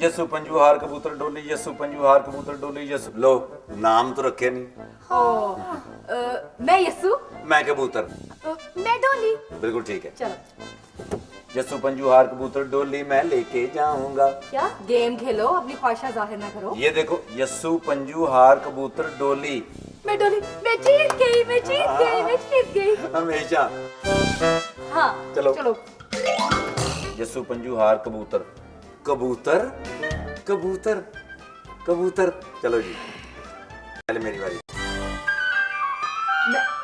यस्सु पंजू हार कबूतर डोली, यस्सु पंजू हार कबूतर डोली, यस्सु। लो नाम तो रखे नहीं। मैं यस्सु, मैं कबूतर, मैं डोली। बिल्कुल ठीक है। चलो। यस्सु पंजू हार कबूतर डोली मैं लेके जाऊंगा। क्या गेम खेलो, अपनी ख्वाहिशा जाहिर ना करो। ये देखो, यस्सु पंजू हार कबूतर डोली। मैं डोली, मैं जीत गई, मैं जीत गई, मैं जीत गई हमेशा। हाँ चलो चलो। यस्सु पंजू हार कबूतर, कबूतर कबूतर कबूतर। चलो जी, पहले मेरी बारी।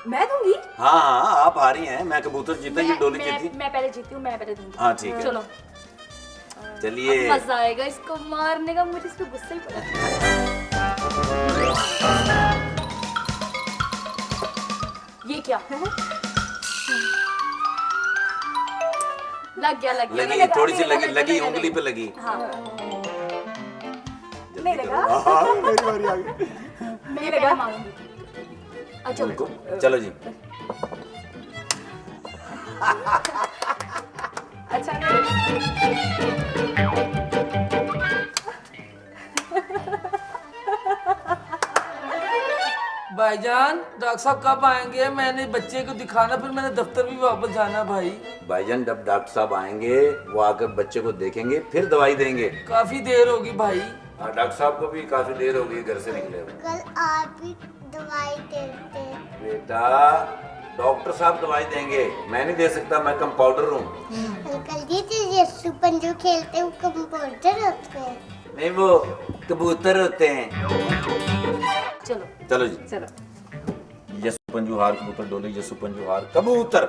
मैं दूंगी। हाँ हाँ, आप हारी हैं, मैं कबूतर जीता, ये डोली जीती। मैं पहले जीती हूँ, मैं पहले दूंगी। हाँ ठीक है, चलो चलिए। मजा आएगा इसको मारने का, मुझे इस पे गुस्सा ही पड़ा। ये क्या लग गया, लग गया। लगी, थोड़ी सी लगी, लगी उंगली पे लगी। हाँ जल्दी नहीं लगा। करो। हाँ, मेरी बारी आ गई। नहीं लगा, मारूंगी। अच्छा उनको चलो जी। अच्छा भाईजान डॉक्टर साहब कब आएंगे? मैंने बच्चे को दिखाना, फिर मैंने दफ्तर भी वापस जाना भाई। भाईजान जब डॉक्टर साहब आएंगे वो आकर बच्चे को देखेंगे, फिर दवाई देंगे। काफी देर होगी भाई। डॉक्टर साहब को भी काफी देर हो गई घर से निकले हुए। कल आप भी दवाई देते हैं। बेटा डॉक्टर साहब दवाई देंगे, मैं नहीं दे सकता, मैं कंपाउंडर हूँ। अंकल जी जो यस्सु पंजू खेलते हैं वो कंप्यूटर होते हैं। नहीं, वो कबूतर होते हैं। चलो चलो जी। चलो। यस्सु पंजू हार कबूतर डोली, यस्सु पंजू हार कबूतर।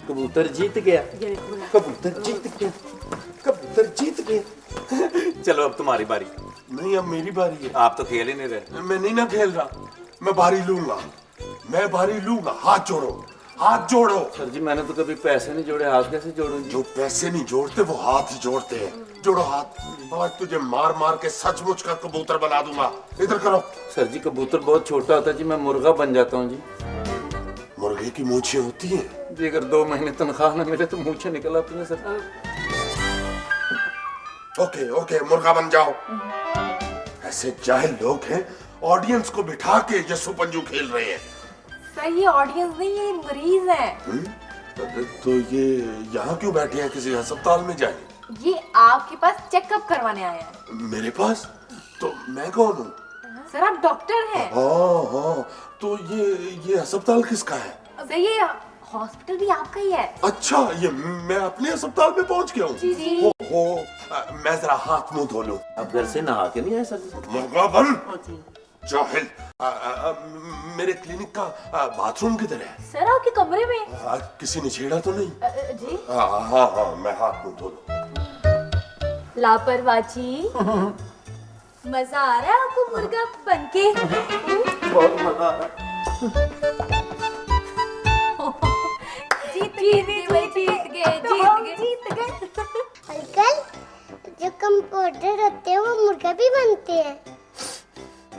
कबूतर जीत गया, कबूतर जीत गया, कबूतर जीत गया। चलो अब तुम्हारी बारी। नहीं, अब मेरी बारी है। आप तो खेल ही नहीं रहे। मैं नहीं ना खेल रहा, मैं बारी लूंगा, मैं बारी लूंगा। हाथ जोड़ो, हाथ जोड़ो। सर जी मैंने तो कभी पैसे नहीं जोड़े, हाथ कैसे जोड़ूं? जो पैसे नहीं जोड़ते वो हाथ जोड़ते हैं। जोड़ो हाथ। आज तुझे मार मार के सचमुच का कबूतर बना दूंगा। इधर करो। सर जी कबूतर बहुत छोटा होता है जी, मैं मुर्गा बन जाता हूँ जी। मुर्गे की मूछें होती हैं जी, अगर 2 महीने तनख्वाह न मिले तो मूछें निकल आती हैं सर। ओके ओके, मुर्गा बन जाओ। ऐसे जाहिल लोग हैं, ऑडियंस को बिठा के यस्सु पंजू खेल रहे हैं। सर ये ऑडियंस नहीं, ये मरीज है। तो ये यहाँ क्यों बैठे हैं? किसी अस्पताल में जाए? ये आपके पास चेकअप करवाने आए हैं। मेरे पास? तो मैं कौन हूँ? सर आप डॉक्टर हैं। हाँ हाँ, तो ये अस्पताल किसका है? सर ये हॉस्पिटल भी आपका ही है। अच्छा, ये मैं अपने अस्पताल में पहुंच गया हूँ। जी जी। मैं जरा हाथ मुंह धो लूं। अब घर से नहा के नहीं आए सर जी? मुर्गा बन जाहिल। मेरे क्लिनिक का बाथरूम किधर है? सर आपके कमरे में। किसी ने छेड़ा तो नहीं? जी। हाँ हाँ हाँ, मैं हाथ मुंह धो लूं। लापरवाही। मजा आ रहा है आपको मुर्गा बनके? बहुत मजा आ रहा। जीत गए, जीत गए। अंकल जो कंप्यूटर होते हैं वो मुर्गा भी बनते हैं।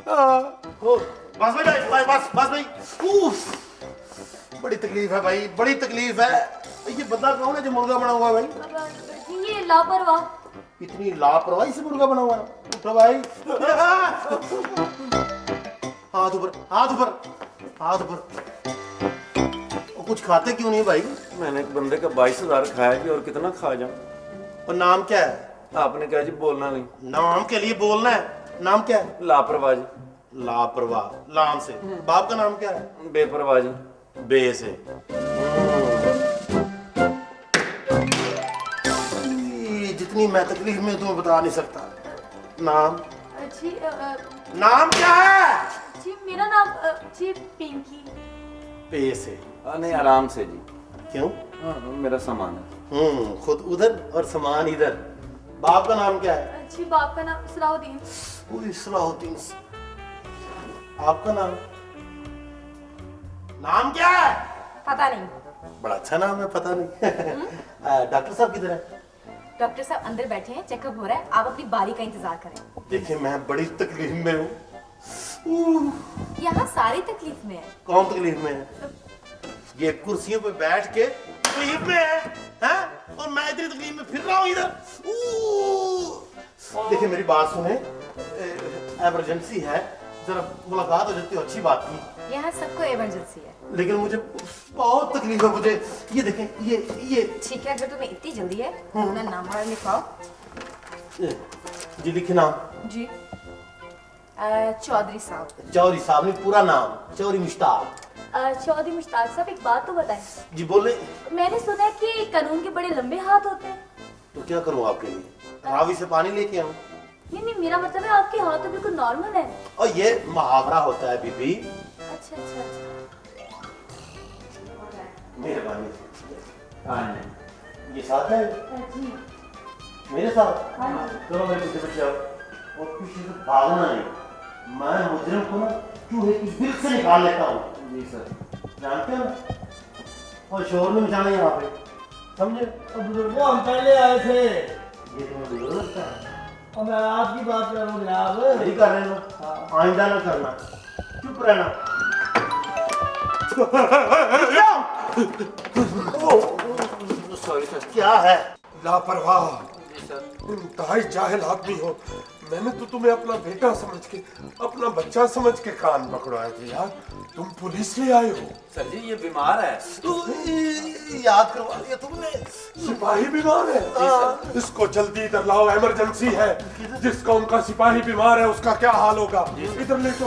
बस भाई, बस भाई। उफ, बड़ी तकलीफ है भाई, बड़ी तकलीफ है। ये बंदा कौन है जो मुर्गा बना हुआ है भाई? ये लापरवाह। इतनी लापरवाही से मुर्गा बना हुआ है? उठो भाई। हाथ ऊपर, हाथ ऊपर, हाथ ऊपर। कुछ खाते क्यों नहीं भाई? मैंने एक बंदे का 22,000 खाया जी, और कितना खा जाऊं? और नाम क्या है? आपने कहा जी बोलना नहीं। नाम के लिए बोलना है। नाम क्या है? लापरवाह जी। लापरवाह, लाम से। बाप का नाम क्या है? बेपरवाह जी। बे से। जितनी मैं तकलीफ में तुम्हें बता नहीं सकता। नाम? जी नाम क्या है? जी मेरा नाम जी पिंकी। पे से। नहीं, आराम से जी। क्यों? हाँ, मेरा सामान है। खुद उधर और सामान इधर। बाप का नाम क्या है? जी बाप का नाम सलाहुद्दीन। सलाहुद्दीन। आपका नाम? नाम क्या है? पता नहीं। बड़ा अच्छा नाम है, पता नहीं। डॉक्टर साहब किधर है? डॉक्टर साहब अंदर बैठे हैं, चेकअप हो रहा है, आप अपनी बारी का इंतजार करें। देखिए मैं बड़ी तकलीफ में हूँ। यहाँ सारी तकलीफ में है। कौन तकलीफ में है? ये कुर्सियों पे बैठ के तकलीफ में है? और मैं इतनी तकलीफ में फिर रहा हूँ इधर। देखिए मेरी बात सुने, इमरजेंसी है, जरा मुलाकात हो जाती है, अच्छी बात थी। यहाँ सबको इमरजेंसी है। लेकिन मुझे बहुत तकलीफ है, मुझे ये देखें, ये ठीक है, अगर तुम्हें इतनी जल्दी है अपना नाम वाला लिखाओ। जी लिखे नाम। जी चौधरी साहब। चौधरी साहब ने पूरा नाम चौधरी मुश्ताक। चौधरी मुश्ताक साहब, एक बात तो बताएं। जी बोले। मैंने सुना है कि कानून के बड़े लंबे हाथ होते हैं। तो क्या करूँ आपके लिए, रावी से पानी लेके आऊँ? नहीं, मेरा मतलब है आपके हाथ तो बिल्कुल नॉर्मल है। और ये मुहावरा होता है बीबी। अच्छा। मेहरबानी। ये साथ है जी। मेरे साथ। चलो मेरे पीछे बच जाओ और पीछे से भागना नहीं। मैं मुजरिम को ना चूहे की बिल से निकाल लेता हूँ। जी सर। जानते हो ना, और शोर नहीं मचाना यहाँ पे, समझे? बुजुर्गों हम पहले आए थे ये तुम्हें बुजुर्ग लगता है? और मैं आपकी बात कर रहा हूँ जनाब। नहीं कर रहे हो, आइंदा ना करना, चुप रहना। Sorry sir. क्या है? लापरवाह, इंतहाई जाहिल आदमी हो। मैंने तो तुम्हें अपना बेटा समझ के, अपना बच्चा समझ के कान पकड़वाए थे यार। तुम पुलिस ले आए हो? सर जी ये बीमार है। याद करवा दिया तुमने। सिपाही बीमार है? इसको जल्दी इधर लाओ, इमरजेंसी है। जिस कौम का सिपाही बीमार है उसका क्या हाल होगा। इधर लेटो,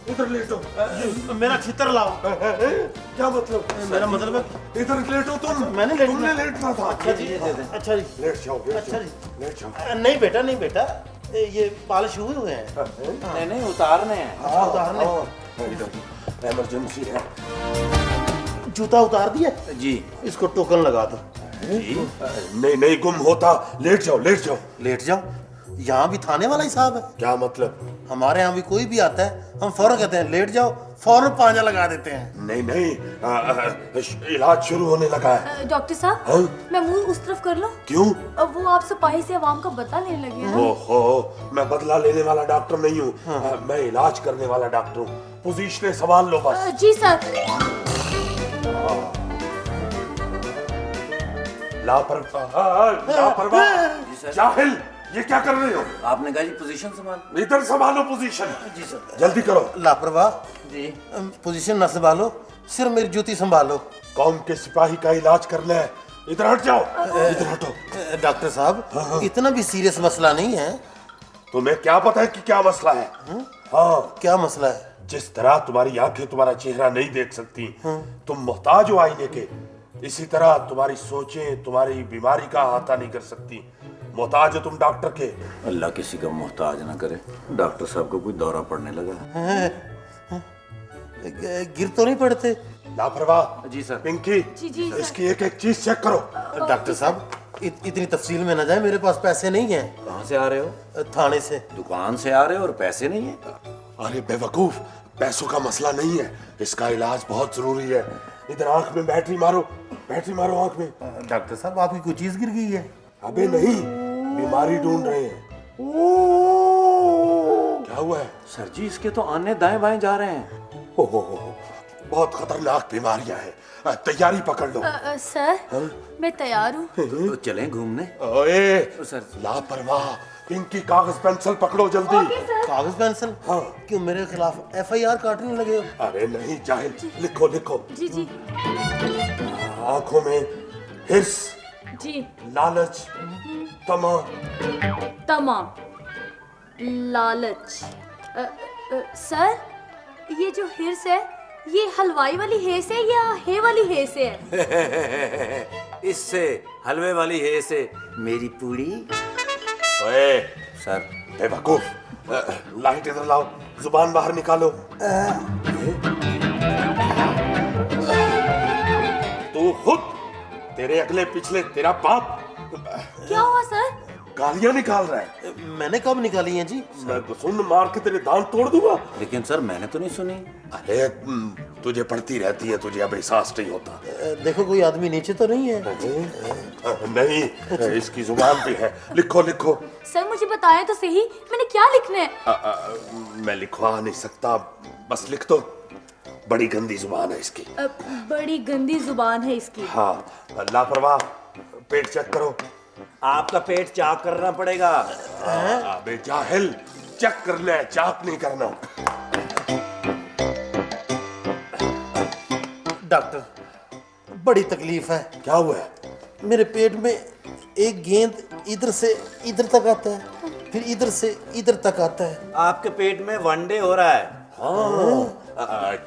इधर लेटो। मेरा छितर लाओ। क्या मतलब? मेरा मतलब है इधर लेटो तुम। तुमने लेटना था। अच्छा जी, अच्छा जी, लेट जाओगे? अच्छा जी। लेट जाओ। नहीं बेटा, ये पॉलिश हुए हैं। नहीं उतारने हैं। उतारने। इमरजेंसी है। जूता उतार दिया जी। इसको टोकन लगा दो। जी नहीं गुम होता। लेट जाओ। लेट जाओ। यहाँ भी थाने वाला हिसाब है। क्या मतलब? हमारे यहाँ भी कोई भी आता है, हम फौरन कहते हैं लेट जाओ, फौरन पांजा लगा देते हैं। नहीं इलाज शुरू होने लगा है। डॉक्टर साहब, मैं मुंह उस तरफ कर लूं? क्यों? वो आप सिपाही से अवाम का बदला लेने लगे हैं। ओहो, मैं बदला लेने वाला डॉक्टर नहीं हूँ। मैं इलाज करने वाला डॉक्टर हूँ। पोजीशनें संभाल लो बस। जी सर। लापरवाह, जाहिल, ये क्या कर रहे हो? आपने कहा जी पोजीशन संभाल। इधर संभालो पोजीशन। जी सर। जल्दी करो। लापरवाह जी। पोजीशन न संभालो, सिर्फ मेरी जूती संभालो। कौम के सिपाही का इलाज करना है। इधर हट जाओ। इधर हटो। डॉक्टर साहब, इतना भी सीरियस मसला नहीं है। तुम्हें क्या पता है कि क्या मसला है? हाँ, क्या मसला है? जिस तरह तुम्हारी आंखें तुम्हारा चेहरा नहीं देख सकती, तुम मोहताज हो आईने के, इसी तरह तुम्हारी सोचें तुम्हारी बीमारी का अहाता नहीं कर सकती। मोहताज हो तुम डॉक्टर के। अल्लाह किसी का मोहताज ना करे। डॉक्टर साहब को कोई दौरा पड़ने लगा। गिर तो नहीं पड़ते? लापरवाह। जी सर। पिंकी, जी इसकी एक चीज चेक करो। डॉक्टर साहब, इतनी तफसील में न जाए, मेरे पास पैसे नहीं हैं। कहाँ से आ रहे हो? थाने से। दुकान से आ रहे हो और पैसे नहीं है? अरे बेवकूफ, पैसों का मसला नहीं है, इसका इलाज बहुत जरूरी है। इधर आंख में बैटरी मारो आंख में। डॉक्टर साहब, आपकी कोई चीज गिर गई है? अबे नहीं, बीमारी ढूंढ रहे हैं। क्या हुआ है? सर जी इसके तो आने दाएं बाएं जा रहे हैं। हो, बहुत खतरनाक बीमारियां हैं। तैयारी पकड़ लो। सर, मैं तैयार हूँ। तो चलें घूमने। ओए सर। लापरवाह, पिंकी कागज पेंसिल पकड़ो जल्दी। कागज पेंसिल? हाँ। क्यों, मेरे खिलाफ FIR काटने लगे हो? अरे नहीं जाहिल, लिखो। जी। आंखों में हिर्स, जी। लालच, तमाम लालच। सर, ये जो हिर्स है, ये हलवाई वाली हेस है या हे वाली हेस है? इससे हलवे वाली है से मेरी पूरी। ओए सर। बेवकूफ, लाइट इधर लाओ, जुबान बाहर निकालो। तू खुद, तेरे अगले पिछले तेरा बाप। क्या हुआ सर? गालियां निकाल रहा है। मैंने कब निकाली हैं जी? मैं सुन मार के तेरे दांत तोड़ दूंगा। लेकिन सर मैंने तो नहीं सुनी। अरे तुझे पढ़ती रहती है, तुझे अब एहसास नहीं होता। देखो, कोई आदमी नीचे तो नहीं है? नहीं, इसकी जुबान पे है। लिखो। सर मुझे बताएं तो सही, मैंने क्या लिखना है? मैं लिखवा नहीं सकता, बस लिख दो। बड़ी गंदी जुबान है इसकी। बड़ी गंदी जुबान है इसकी। हाँ, लापरवाह, पेट चेक करो। आपका पेट चाक करना पड़ेगा। अबे जाहिल, चेक करना है, चाक नहीं करना। डॉक्टर, बड़ी तकलीफ है। क्या हुआ है? मेरे पेट में एक गेंद इधर से इधर तक आता है, फिर इधर से इधर तक आता है। आपके पेट में वनडे हो रहा है।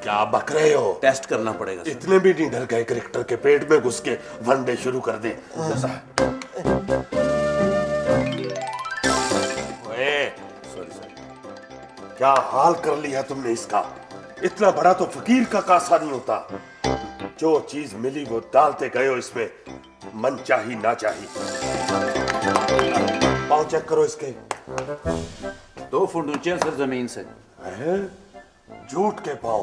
क्या बक रहे हो? टेस्ट करना पड़ेगा सर। इतने भी नहीं डर गए क्रिकेटर के पेट में घुस के वनडे शुरू कर दे। क्या हाल कर लिया तुमने इसका? इतना बड़ा तो फकीर का कासा नहीं होता। जो चीज मिली वो डालते गए हो इसमें, मन चाही ना चाही। पाँव चेक करो इसके। 2 फुट ऊंचे हैं सर जमीन से। झूठ के पाँव।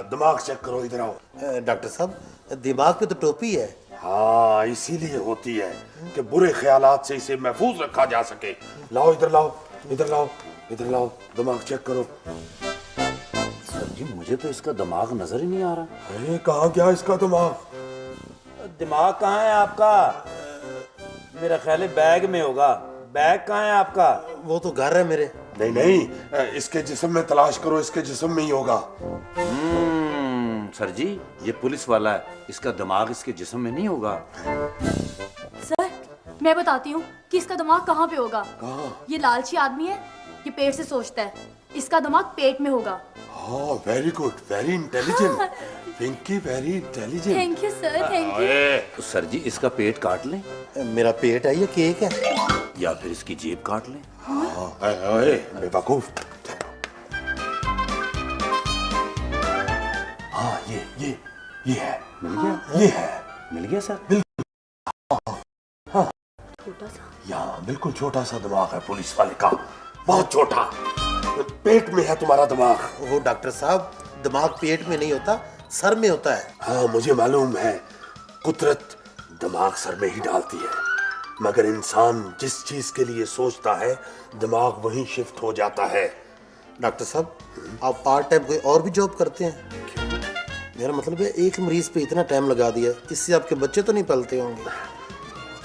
दिमाग चेक करो, इधर आओ। डॉक्टर साहब, दिमाग पे तो टोपी है। हाँ, इसीलिए होती है कि बुरे ख्यालात से इसे महफूज रखा जा सके। लाओ इधर, लाओ इधर, लाओ इधर, लाओ। दिमाग चेक करो। सर जी मुझे तो इसका दिमाग नजर ही नहीं आ रहा। अरे कहाँ गया इसका दिमाग? दिमाग कहाँ है आपका? मेरा ख्याल है बैग में होगा। बैग कहाँ है आपका? वो तो घर है मेरे। नहीं नहीं, इसके जिस्म में तलाश करो, इसके जिस्म में ही होगा। सर जी ये पुलिस वाला है, इसका दिमाग इसके जिस्म में नहीं होगा। सर मैं बताती हूँ कि इसका दिमाग कहाँ पे होगा। ये लालची आदमी है, ये पेट से सोचता है, इसका दिमाग पेट में होगा। हाँ, very good, very intelligent Pinky, very intelligent. Thank you sir, thank you. तो सर जी इसका पेट काट लें मेरा पेट है या केक है? या फिर इसकी जेब काट लें। बेवकूफ। हाँ, ये है। मिल गया? ये है। मिल गया सर? छोटा सा। यहाँ बिल्कुल छोटा सा दिमाग है पुलिस वाले का, बहुत छोटा। पेट में है तुम्हारा दिमाग। वो डॉक्टर साहब, दिमाग पेट में नहीं होता, सर में होता है। हाँ मुझे मालूम है, कुदरत दिमाग सर में ही डालती है, मगर इंसान जिस चीज के लिए सोचता है दिमाग वहीं शिफ्ट हो जाता है। डॉक्टर साहब, आप पार्ट टाइम कोई और भी जॉब करते हैं? मेरा मतलब है एक मरीज पे इतना टाइम लगा दिया, इससे आपके बच्चे तो नहीं पलते होंगे?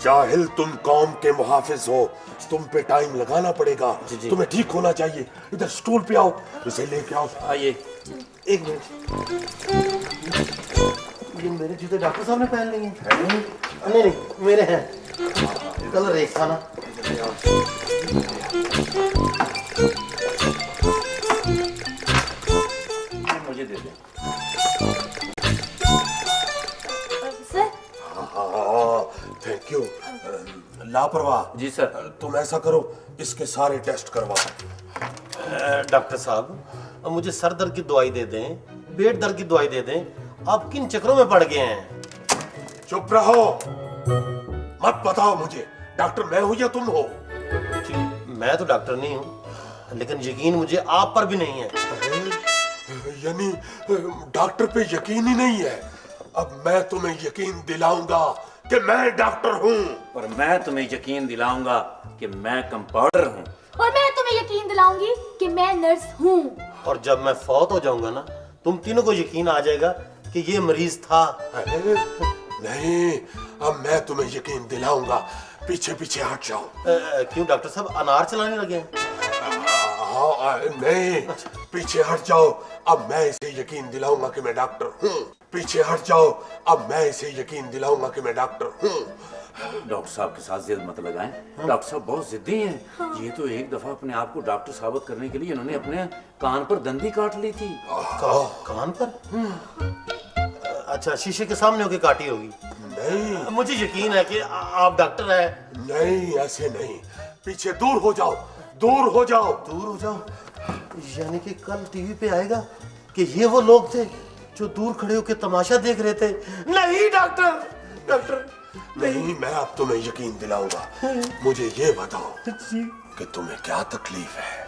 जाहिल, तुम कौम के मुहाफिज हो, तुम पे टाइम लगाना पड़ेगा। जी। तुम्हें ठीक होना चाहिए। इधर स्टूल पे आओ, इसे लेके आओ। आइए। एक मिनट, ये मेरे जूते डॉक्टर साहब ने पहन लिए हैं? नहीं, मेरे हैं। कलर एक था ना। मुझे दे दें। Sir thank you. लापरवाह। जी सर। तुम ऐसा करो, इसके सारे टेस्ट करवाओ। डॉक्टर साहब, मुझे सर दर्द की दवाई दे दें, पेट दर्द की दवाई दे दें। आप किन चक्रों में पड़ गए हैं? चुप रहो, मत बताओ मुझे डॉक्टर मैं हूं या तुम हो। मैं तो डॉक्टर नहीं हूं, लेकिन यकीन मुझे आप पर भी नहीं है। यानी डॉक्टर पे यकीन ही नहीं है? अब मैं तुम्हें यकीन दिलाऊंगा कि मैं डॉक्टर हूं। और मैं तुम्हें यकीन दिलाऊंगा कि मैं कंपाउंडर हूँ। और मैं तुम्हें यकीन दिलाऊंगी कि मैं नर्स हूँ। और जब मैं फौत हो जाऊंगा ना, तुम तीनों को यकीन आ जाएगा कि ये मरीज था। नहीं, अब मैं तुम्हें यकीन दिलाऊंगा। पीछे पीछे हट जाओ। क्यों डॉक्टर साहब, अनार चलाने लगे हैं? नहीं, पीछे हट जाओ। अब मैं इसे यकीन दिलाऊंगा कि मैं डॉक्टर हूँ। पीछे हट जाओ, अब मैं इसे यकीन दिलाऊंगा कि मैं डॉक्टर हूँ। डॉक्टर साहब के साथ जिद मत लगाएं। डॉक्टर साहब बहुत जिद्दी हैं। ये तो एक दफा अपने आप को डॉक्टर साबित करने के लिए इन्होंने अपने कान पर दंदी काट ली थी। कान पर? अच्छा, शीशे के सामने होके काटी होगी। नहीं, मुझे यकीन है कि आप डॉक्टर हैं। नहीं, ऐसे नहीं। पीछे दूर हो जाओ, दूर हो जाओ। दूर हो जाओ? यानी कि कल टीवी पे आएगा कि ये वो लोग थे जो दूर खड़े होकर तमाशा देख रहे थे। नहीं डॉक्टर, डॉक्टर नहीं, मैं अब तुम्हें यकीन दिलाऊंगा। मुझे ये बताओ कि तुम्हें क्या तकलीफ है?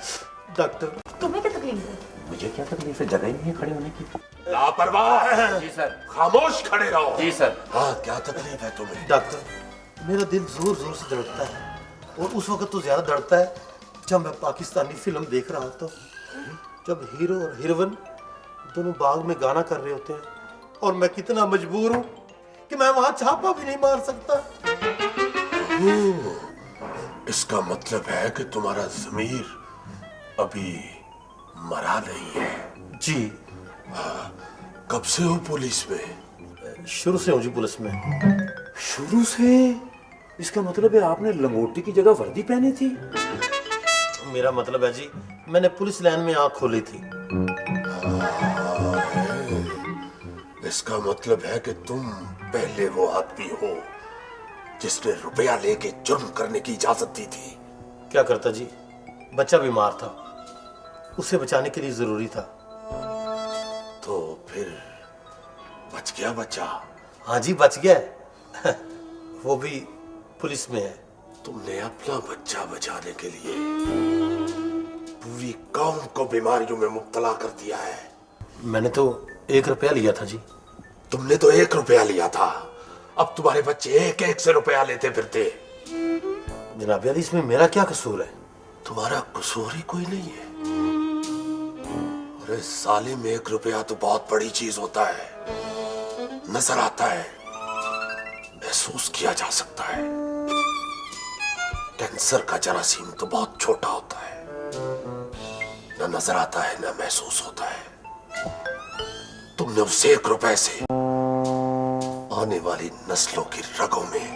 डॉक्टर, तुम्हें क्या तकलीफ है? मुझे क्या तकलीफ है? जगह ही नहीं है खड़े होने की। लापरवाह है। जी सर। खामोश खड़े रहो। जी सर। हाँ, क्या तकलीफ है तुम्हें? डॉक्टर, मेरा दिल जोर जोर से धड़कता है, और उस वक्त तो ज्यादा धड़कता है जब मैं पाकिस्तानी फिल्म देख रहा होता हूँ, जब हीरो और हीरोइन दोनों बाग में गाना कर रहे होते हैं, और मैं कितना मजबूर हूँ कि मैं वहां छापा भी नहीं मार सकता। इसका मतलब है कि तुम्हारा ज़मीर अभी मरा नहीं है। जी कब से हो पुलिस में? शुरू से हूँ जी पुलिस में। शुरू से? इसका मतलब है आपने लंगोटी की जगह वर्दी पहनी थी? मेरा मतलब है जी, मैंने पुलिस लाइन में आँख खोली थी। इसका मतलब है कि तुम पहले वो आदमी हो जिसने रुपया लेके जुर्म करने की इजाजत दी थी। क्या करता जी, बच्चा बीमार था, उसे बचाने के लिए जरूरी था। तो फिर बच गया बच्चा? हाँ जी बच गया। वो भी पुलिस में है। तुमने अपना बच्चा बचाने के लिए पूरी कौम को बीमारियों में मुब्तला कर दिया है। मैंने तो 1 रुपया लिया था जी। तुमने तो 1 रुपया लिया था, अब तुम्हारे बच्चे 1-1 से रुपया लेते फिरते। जनाब अली, इसमें मेरा क्या कसूर है? तुम्हारा कसूर ही कोई नहीं है। अरे साले में 1 रुपया तो बहुत बड़ी चीज होता है, नजर आता है, महसूस किया जा सकता है। कैंसर का जरासीम तो बहुत छोटा होता है, न नजर आता है न महसूस होता है। तुमने उस 1 रुपए से आने वाली नस्लों की रगों में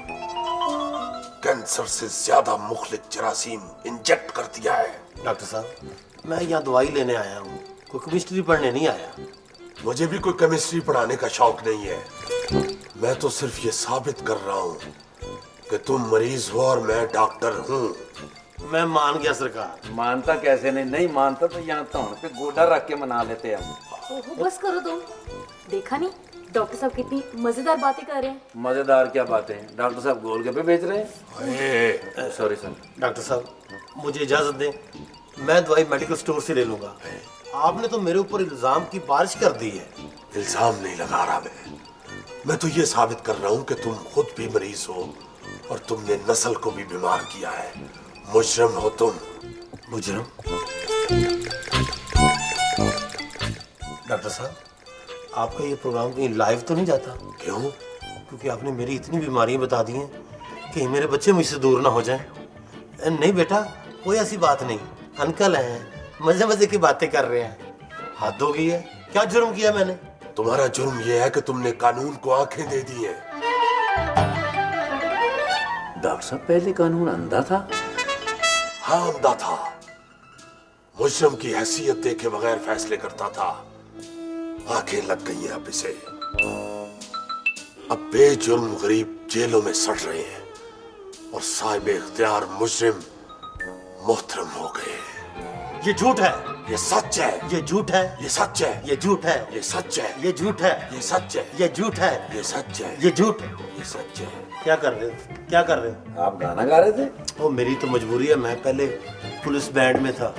कैंसर से ज्यादा मुखलिक जरासीम इंजेक्ट कर दिया है। डॉक्टर साहब, मैं यहाँ दवाई लेने आया हूँ, कोई केमिस्ट्री पढ़ने नहीं आया। मुझे भी कोई केमिस्ट्री पढ़ाने का शौक नहीं है। मैं तो सिर्फ ये साबित कर रहा हूँ कि तुम मरीज हो और मैं डॉक्टर हूँ। मैं मान गया सरकार। मानता कैसे नहीं मानता तो यहाँ तो पे गोडा रख के मना लेते हम। ओहो बस करो तुम। देखा नहीं डॉक्टर साहब कितनी मजेदार बातें कर रहे हैं। मजेदार क्या बातें हैं? डॉक्टर साहब गोलगप्पे बेच रहे हैं। Sorry sir. डॉक्टर साहब मुझे इजाजत दें, मैं दवाई मेडिकल स्टोर से ले लूंगा। आपने तो मेरे ऊपर इल्जाम की बारिश कर दी है। इल्जाम नहीं लगा रहा मैं तो ये साबित कर रहा हूँ कि तुम खुद भी मरीज हो और तुमने नस्ल को भी बीमार किया है। मुजरिम हो तुम। मुजरिम? डॉक्टर साहब, आपका ये प्रोग्राम कहीं लाइव तो नहीं जाता? क्यों? क्योंकि आपने मेरी इतनी बीमारियां बता दी हैं कि मेरे बच्चे मुझसे दूर ना हो जाएं। नहीं बेटा, कोई ऐसी बात नहीं। अंकल हैं, मजे मजे की बातें कर रहे हैं। हद हो गई है। क्या जुर्म किया मैंने? तुम्हारा जुर्म यह है कि तुमने कानून को आंखें दे दी हैं। डॉक्टर साहब पहले कानून अंधा था? हाँ अंधा था, मुजरिम की हैसियत देखे बगैर फैसले करता था। आंखें लग गई हैं अब इसे। अब बेजुर्म गरीब जेलों में सड़ रहे हैं और साहिब इख्तियार मुजरिम मोहतरम हो गए। ये झूठ है। ये सच है। ये झूठ है। ये सच है। ये झूठ है। ये सच है। ये झूठ है। ये सच है। ये झूठ है। ये सच है। ये झूठ। ये सच है। क्या कर रहे हो? क्या कर रहे हो? आप गाना गा रहे थे? वो मेरी तो मजबूरी है, मैं पहले पुलिस बैंड में था।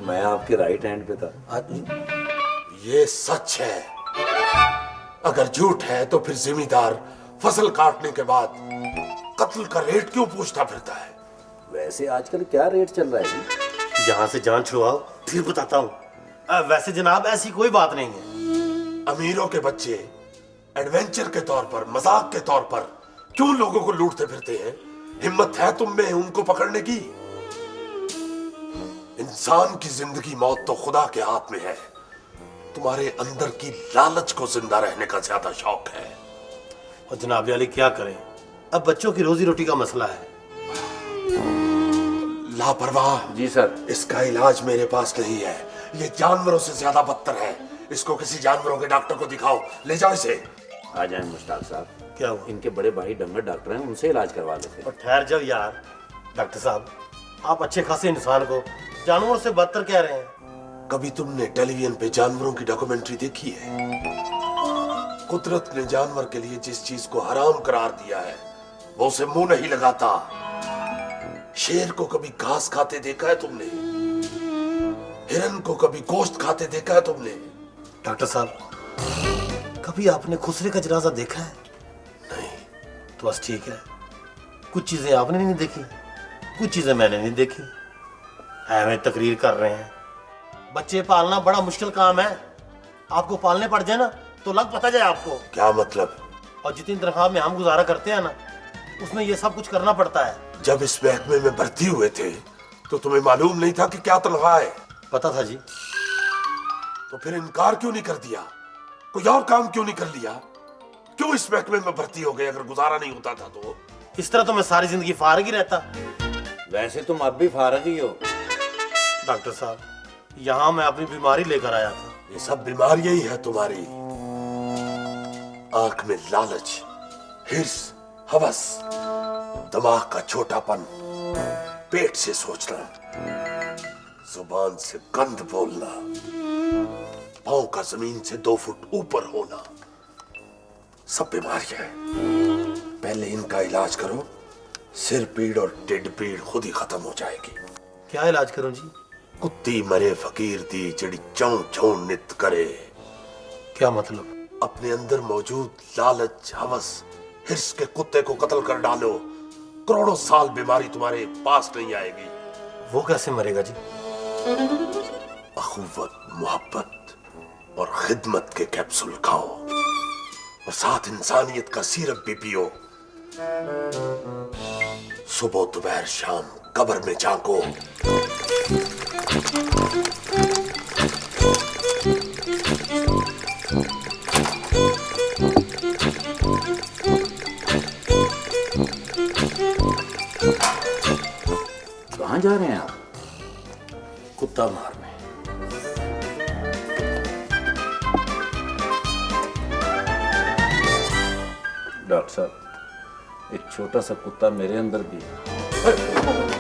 मैं आपके राइट हैंड पे था। ये सच है। अगर झूठ है तो फिर जिम्मेदार फसल काटने के बाद कत्ल का रेट क्यों पूछता फिरता है? वैसे आजकल क्या रेट चल रहा है? जहां से जान छुड़ाओ फिर बताता हूँ। वैसे जनाब ऐसी कोई बात नहीं है। अमीरों के बच्चे एडवेंचर के तौर पर, मजाक के तौर पर क्यों लोगों को लूटते फिरते हैं? हिम्मत है तुम में उनको पकड़ने की? इंसान की जिंदगी मौत तो खुदा के हाथ में है। तुम्हारे अंदर की लालच को जिंदा रहने का ज्यादा शौक है। और जनाब अली क्या करें, अब बच्चों की रोजी रोटी का मसला है। लापरवाह। जी सर। इसका इलाज मेरे पास नहीं है। ये जानवरों से ज्यादा बदतर है। इसको किसी जानवरों के डॉक्टर को दिखाओ। ले जाओ इसे। आ जाए मुश्ताक साहब। क्या हुआ? इनके बड़े भाई डंगर डॉक्टर हैं, उनसे इलाज करवा लेते हैं। और ठहर जाओ यार। डॉक्टर साहब, आप अच्छे खासे इंसान को जानवरों से बदतर कह रहे हैं। कभी तुमने टेलीविजन पे जानवरों की डॉक्यूमेंट्री देखी है? कुदरत ने जानवर के लिए जिस चीज को हराम करार दिया है वो उसे मुंह नहीं लगाता। शेर को कभी घास खाते देखा है तुमने? हिरन को कभी गोश्त खाते देखा है तुमने? डॉक्टर साहब, कभी आपने खुसरे का जनाजा देखा है? नहीं। तो बस ठीक है, कुछ चीजें आपने नहीं देखी, कुछ चीजें मैंने नहीं देखी। हमें तकरीर कर रहे हैं। बच्चे पालना बड़ा मुश्किल काम है। आपको पालने पड़ जाए ना तो लग पता जाए आपको। क्या मतलब? और जितनी तनख्वाह में हम गुजारा करते हैं ना, उसमें ये सब कुछ करना पड़ता है। जब इस महकमे में भर्ती हुए थे तो तुम्हें मालूम नहीं था कि क्या तनख्वाह है? पता था जी। तो फिर इनकार क्यों नहीं कर दिया? कोई और काम क्यों नहीं कर लिया? क्यों इस महकमे में भर्ती हो गए? अगर गुजारा नहीं होता था तो इस तरह तो मैं सारी जिंदगी फारग ही रहता। वैसे तुम अब भी फारग ही हो। डॉक्टर साहब, यहाँ मैं अपनी बीमारी लेकर आया था। ये सब बीमारियां ही है तुम्हारी। आंख में लालच, हिर्स, हवस, दिमाग का छोटापन, पेट से सोचना, जुबान से गंद बोलना, पांव का जमीन से 2 फुट ऊपर होना, सब बीमारियां हैं। पहले इनका इलाज करो, सिर पीड़ और टिड्ड पीड़ खुद ही खत्म हो जाएगी। क्या इलाज करूं जी? कुत्ती मरे फकीर दी जड़ी चौं चौं नित करे। क्या मतलब? अपने अंदर मौजूद लालच, हवस, हिर्स के कुत्ते को कत्ल कर डालो, करोड़ों साल बीमारी तुम्हारे पास नहीं आएगी। वो कैसे मरेगा जी? अखुवत, मोहब्बत और खिदमत के कैप्सूल खाओ और साथ इंसानियत का सीरप भी पियो। सुबह दोपहर शाम कब्र में जागो। कहाँ जा रहे हैं आप? कुत्ता मारने। डॉक्टर साहब, एक छोटा सा कुत्ता मेरे अंदर भी है।